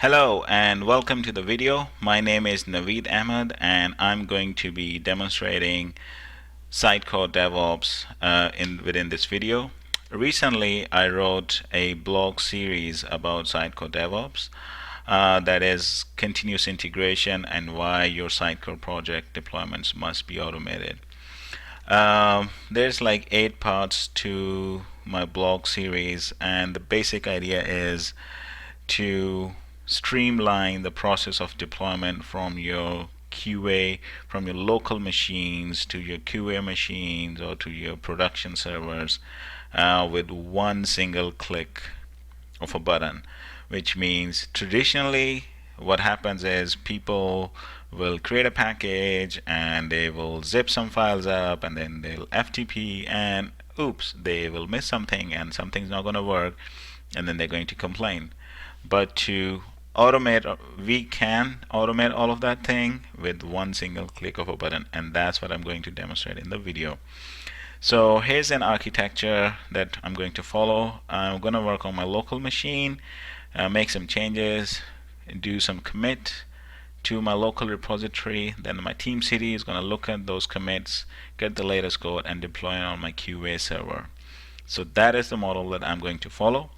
Hello and welcome to the video. My name is Naveed Ahmed and I'm going to be demonstrating Sitecore DevOps within this video. Recently, I wrote a blog series about Sitecore DevOps that is continuous integration and why your Sitecore project deployments must be automated. There's like 8 parts to my blog series, and the basic idea is to streamline the process of deployment from your QA, from your local machines to your QA machines or to your production servers with one single click of a button, which means traditionally what happens is people will create a package and they will zip some files up and then they'll FTP and oops, they will miss something and something's not going to work and then they're going to complain. But to automate, we can automate all of that thing with one single click of a button, and that's what I'm going to demonstrate in the video. So here's an architecture that I'm going to follow. I'm going to work on my local machine, make some changes, do some commit to my local repository. Then my team city is going to look at those commits, get the latest code, and deploy it on my QA server. So that is the model that I'm going to follow.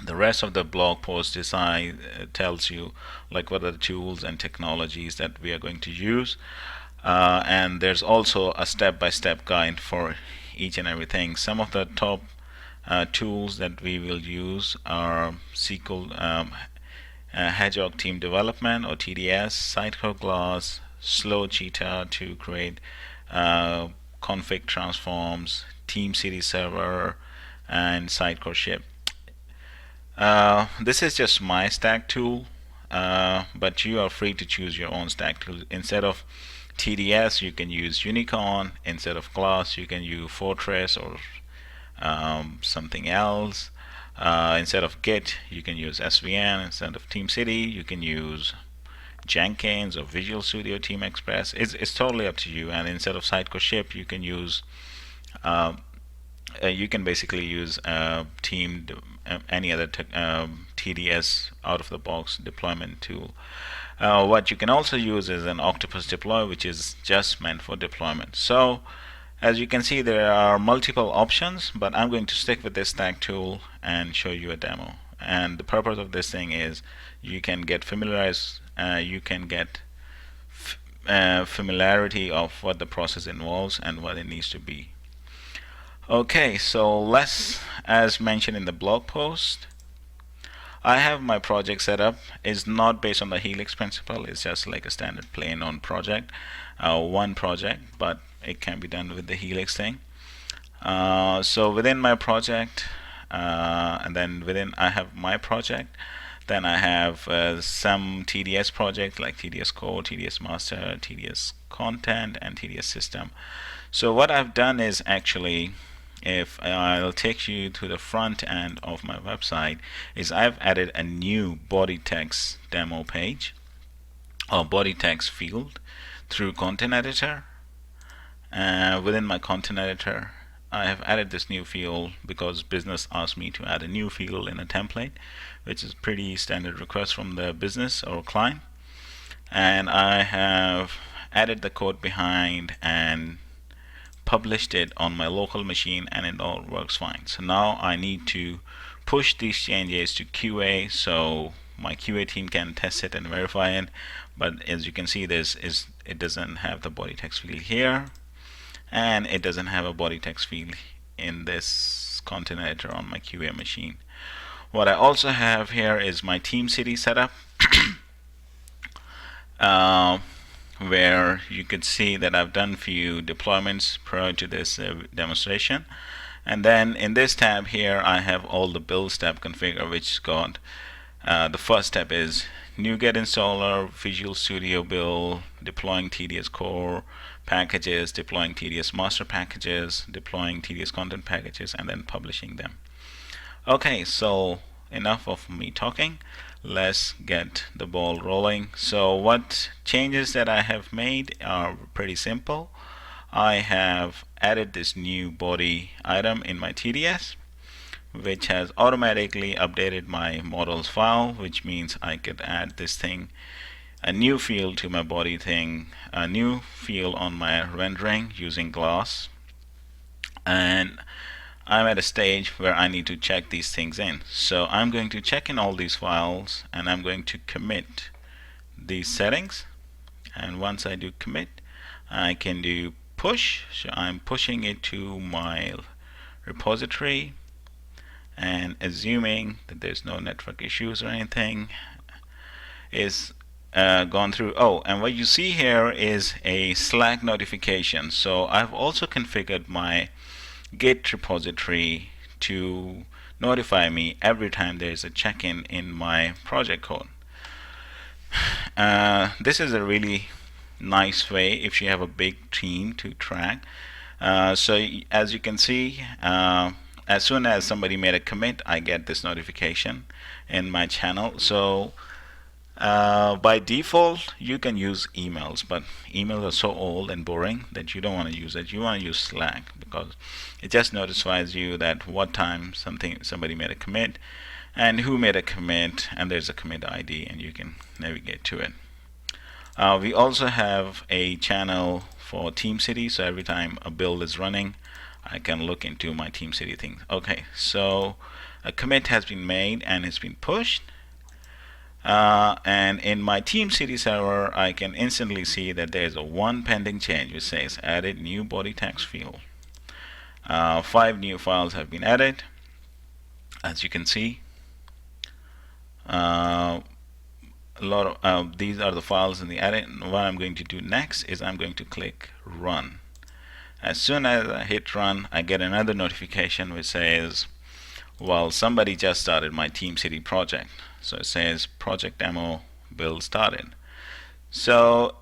The rest of the blog post tells you like what are the tools and technologies that we are going to use, and there's also a step-by-step guide for each and everything. Some of the top tools that we will use are SQL, Hedgehog Team Development or TDS, Sitecore Glass, Slow Cheetah to create config transforms, Team City Server, and Sitecore Ship. This is just my stack tool, but you are free to choose your own stack tool. Instead of TDS, you can use Unicorn. Instead of Glass, you can use Fortress or something else. Instead of Git, you can use SVN. Instead of TeamCity, you can use Jenkins or Visual Studio Team Express. It's totally up to you. And instead of Sitecore Ship, you can use basically use any other TDS out of the box deployment tool. What you can also use is an Octopus Deploy, which is just meant for deployment. So as you can see, there are multiple options, but I'm going to stick with this stack tool and show you a demo. And the purpose of this thing is you can get familiarized, you can get familiarity of what the process involves and what it needs to be. Okay, so let's, as mentioned in the blog post, I have my project set up. It's not based on the Helix principle. It's just like a standard plain on project, one project, but it can be done with the Helix thing. So within my project, and then within I have MyProject. Then I have some TDS projects like TDS Core, TDS Master, TDS Content, and TDS System. So what I've done is actually, if I'll take you to the front end of my website, is I've added a new body text demo page or body text field through content editor. Within my content editor, I have added this new field because business asked me to add a new field in a template, which is pretty standard request from the business or client. And I have added the code behind and published it on my local machine, and it all works fine. So now I need to push these changes to QA so my QA team can test it and verify it. But as you can see, it doesn't have the body text field here, and it doesn't have a body text field in this content editor on my QA machine. What I also have here is my team city setup. Where you could see that I've done few deployments prior to this demonstration, and then in this tab here I have all the build step configure, which got the first step is NuGet installer, Visual Studio build, deploying TDS Core packages, deploying TDS Master packages, deploying TDS Content packages, and then publishing them. Okay, so enough of me talking. Let's get the ball rolling. So what changes that I have made are pretty simple. I have added this new body item in my TDS. which has automatically updated my models file, which means I could add this thing, a new field to my body thing, a new field on my rendering using glass. And I'm at a stage where I need to check these things in. So I'm going to check in all these files and I'm going to commit these settings. And once I do commit, I can do push. So I'm pushing it to my repository, and assuming that there's no network issues or anything, is gone through. Oh, and what you see here is a Slack notification. So I've also configured my Git repository to notify me every time there's a check-in in my project code. This is a really nice way if you have a big team to track. So as you can see, as soon as somebody made a commit, I get this notification in my channel. So by default, you can use emails, but emails are so old and boring that you don't want to use it. You want to use Slack because it just notifies you that what time somebody made a commit and who made a commit, and there's a commit ID and you can navigate to it. We also have a channel for TeamCity, so every time a build is running, I can look into my TeamCity things. Okay, so a commit has been made and it's been pushed. And in my TeamCity server, I can instantly see that there's a one pending change which says added new body text field. 5 new files have been added, as you can see. A lot of these are the files in the edit. And what I'm going to do next is I'm going to click run. As soon as I hit run, I get another notification which says, well, somebody just started my TeamCity project. So it says project demo build started. So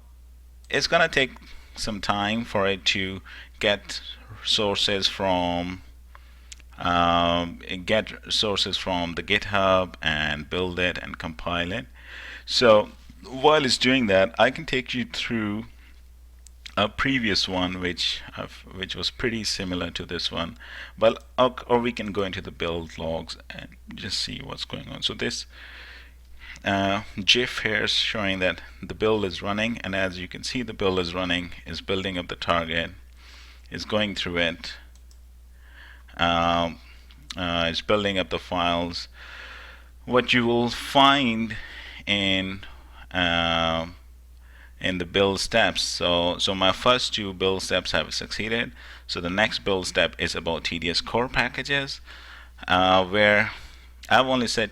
it's gonna take some time for it to get sources from the GitHub and build it and compile it. So while it's doing that, I can take you through a previous one which was pretty similar to this one, but or we can go into the build logs and just see what's going on. So this GIF here is showing that the build is running, and as you can see, the build is running, is building up the target, is going through it, it's building up the files. What you will find in the build steps, so my first 2 build steps have succeeded. So the next build step is about TDS core packages, where I've only said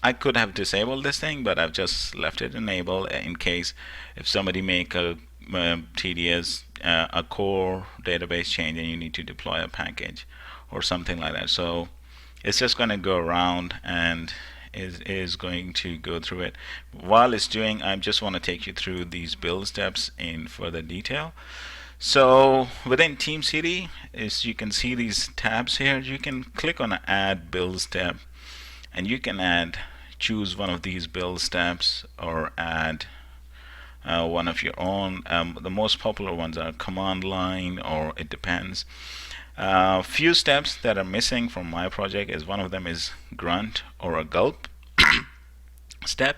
I could have disabled this thing, but I've just left it enabled in case if somebody make a TDS a core database change and you need to deploy a package or something like that. So it's just going to go around and is going to go through it. While it's doing, I just want to take you through these build steps in further detail. So within TeamCity, as you can see these tabs here, you can click on add build step, and you can choose one of these build steps or add one of your own. The most popular ones are command line, or it depends. Few steps that are missing from MyProject is one of them is grunt or a gulp step,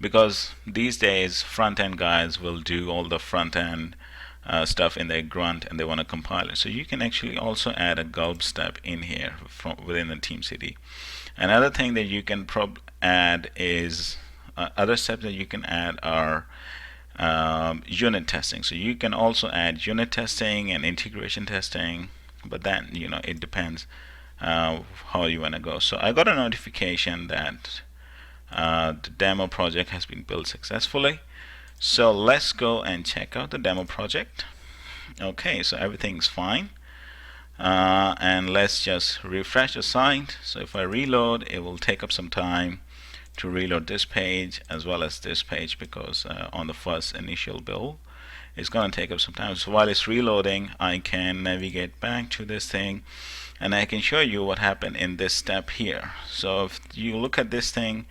because these days front-end guys will do all the front-end stuff in their grunt and they want to compile it. So you can actually also add a gulp step in here from within the TeamCity. Another thing that you can add is other steps that you can add are unit testing. So you can also add unit testing and integration testing, but then it depends how you want to go. So I got a notification that the demo project has been built successfully. So let's go and check out the demo project. Okay, so everything's fine, and let's just refresh the site. So if I reload, it will take up some time to reload this page as well as this page, because on the first initial build it's going to take up some time. So while it's reloading, I can navigate back to this thing and I can show you what happened in this step here. So if you look at this thing,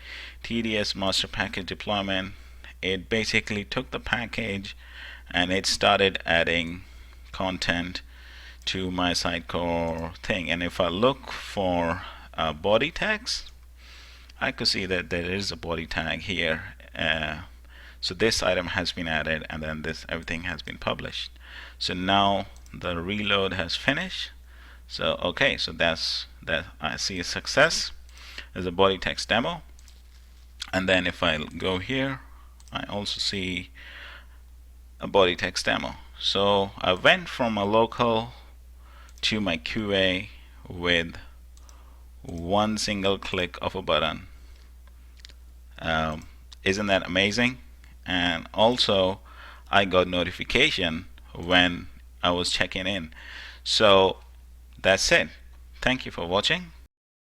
TDS master package deployment, it basically took the package and it started adding content to my Sitecore thing, and if I look for body tags, I could see that there is a body tag here. So this item has been added, and then this everything has been published. So now the reload has finished. So okay, so that's that. I see a success. There's a body text demo, and then if I go here, I also see a body text demo. So I went from a local to my QA with one single click of a button. Isn't that amazing? And also, I got notification when I was checking in. So that's it. Thank you for watching.